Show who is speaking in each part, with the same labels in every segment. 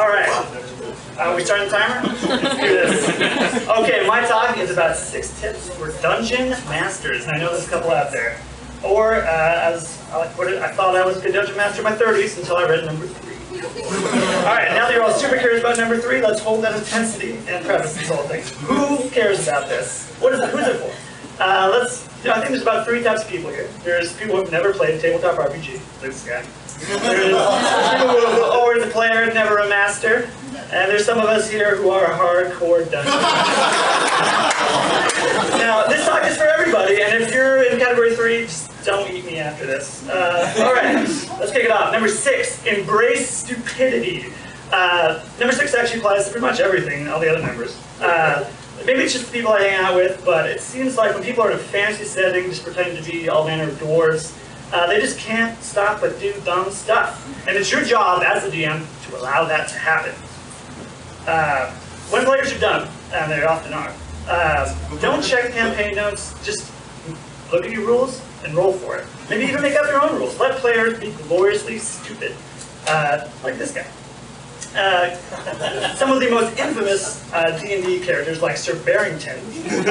Speaker 1: All right. We starting the timer? Let's do this. Okay, my talk is about 6 tips for dungeon masters, and I know there's a couple out there. Or, as I like to put it, I thought I was a good dungeon master in my 30s until I read number 3. All right, now that you're all super curious about number 3, let's hold that intensity and preface this whole thing. Who cares about this? What is it? Who's it for? I think there's about 3 types of people here. There's people who've never played tabletop RPG, like this guy. There's people who are always a player, never a master. And there's some of us here who are hardcore dungeon masters. Now, this talk is for everybody, and if you're in category 3, just don't eat me after this. All right, let's kick it off. Number 6, embrace stupidity. Number 6 actually applies to pretty much everything, all the other numbers. Maybe it's just the people I hang out with, but it seems like when people are in a fantasy setting, just pretending to be all manner of dwarves, they just can't stop but do dumb stuff. And it's your job as the DM to allow that to happen. When players are done, and they often are, don't check campaign notes, just look at your rules and roll for it. Maybe even make up your own rules. Let players be gloriously stupid, like this guy. Some of the most infamous D&D characters, like Sir Barrington, who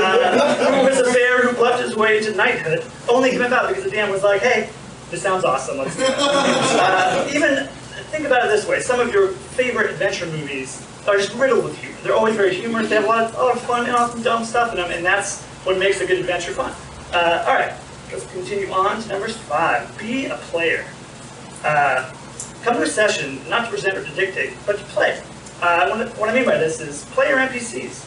Speaker 1: was a bear who bluffed his way to knighthood, only came about because the DM was like, hey, this sounds awesome, let's do it. Even, think about it this way, some of your favorite adventure movies are just riddled with humor. They're always very humorous, they have a lot of fun and awesome dumb stuff in them, and that's what makes a good adventure fun. Alright, let's continue on to number 5. Be a player. Come to a session not to present or to dictate, but to play. What I mean by this is play your NPCs.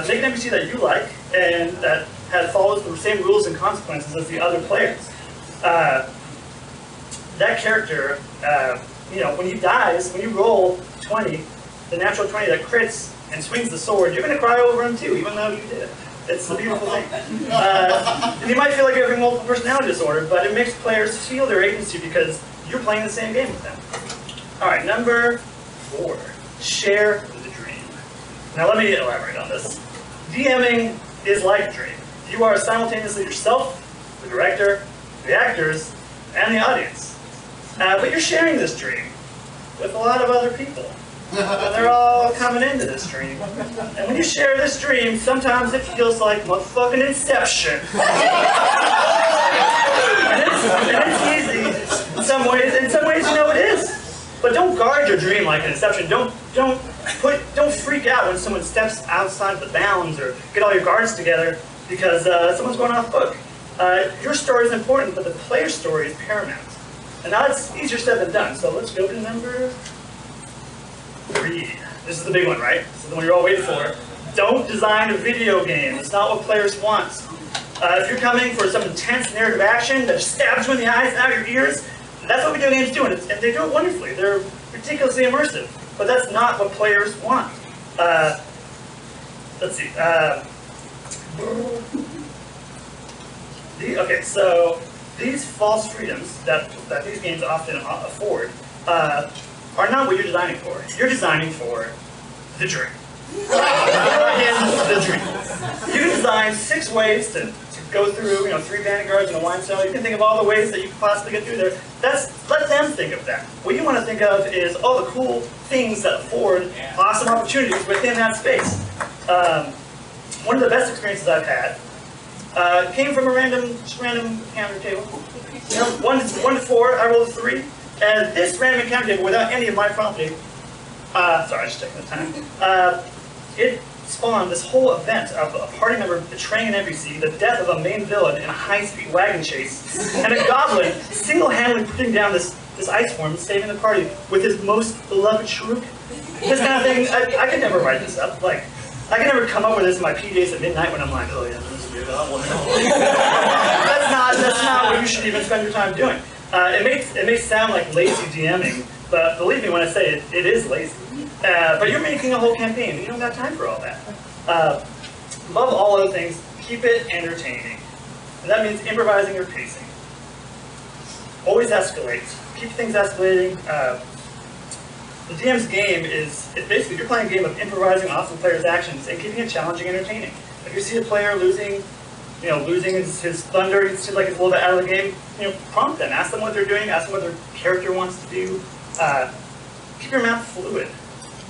Speaker 1: Make an NPC that you like and that follows the same rules and consequences as the other players. That character, when he dies, when you roll 20, the natural 20 that crits and swings the sword, you're going to cry over him too, even though you did it. It's a beautiful thing. And you might feel like you're having multiple personality disorder, but it makes players feel their agency because you're playing the same game with them. All right, number 4, share the dream. Now let me elaborate on this. DMing is like a dream. You are simultaneously yourself, the director, the actors, and the audience. But you're sharing this dream with a lot of other people. And they're all coming into this dream. And when you share this dream, sometimes it feels like motherfucking Inception. and it's easy in some ways. In some ways, it is. But don't guard your dream like an Inception. Don't freak out when someone steps outside the bounds or get all your guards together because someone's going off book. Your story is important, but the player's story is paramount. And now it's easier said than done. So let's go to number 3. This is the big one, right? This is the one you're all waiting for. Don't design a video game. It's not what players want. If you're coming for some intense narrative action that stabs you in the eyes and out your ears, that's what video games do, and they do it wonderfully. They're ridiculously immersive, but that's not what players want. Let's see. Okay, so these false freedoms that these games often afford are not what you're designing for. You're designing for the dream. The dream. You can design 6 ways to go through, 3 vanguards and a wine cellar. You can think of all the ways that you could possibly get through there. Let them think of that. What you want to think of is all the cool things that afford awesome opportunities within that space. One of the best experiences I've had came from a random encounter table. 1 to 4, I rolled a 3. And this random encounter table, without any of my prompting, sorry, just checking the time, it spawned this whole event of a party member betraying an NPC, the death of a main villain in a high-speed wagon chase, and a goblin single-handedly putting down this ice form and saving the party with his most beloved shrook. This kind of thing, I could never write this up. Like, I could never come up with this in my PJs at midnight when I'm like, oh yeah, this is good. That's not what you should even spend your time doing. It may sound like lazy DMing, but believe me when I say it is lazy. But you're making a whole campaign, and you don't have time for all that. Above all other things, keep it entertaining. And that means improvising your pacing. Always escalate. Keep things escalating. The DM's game is basically, you're playing a game of improvising off the player's actions and keeping it challenging and entertaining. If you see a player losing his thunder, he seems like he's a little bit out of the game, prompt them, ask them what they're doing, ask them what their character wants to do. Keep your map fluid.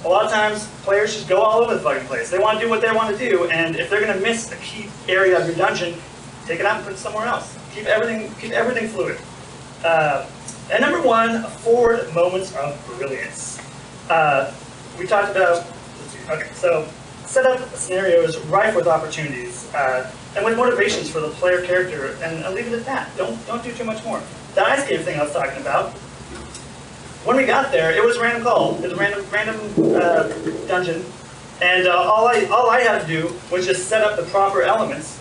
Speaker 1: A lot of times, players just go all over the fucking place. They want to do what they want to do, and if they're going to miss a key area of your dungeon, take it out and put it somewhere else. Keep everything fluid. And number one, afford moments of brilliance. We talked about, okay, so set up scenarios rife with opportunities and with motivations for the player character, and I'll leave it at that. Don't do too much more. The ice cave thing I was talking about, when we got there, it was a random call. It was a random dungeon, and all I had to do was just set up the proper elements,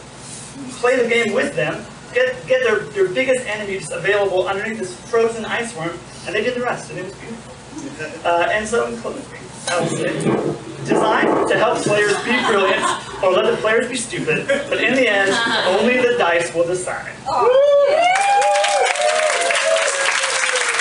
Speaker 1: play the game with them, get their biggest enemies available underneath this frozen ice worm, and they did the rest, and it was beautiful. And so, in closing, I will say, designed to help players be brilliant, or let the players be stupid, but in the end, only the dice will decide.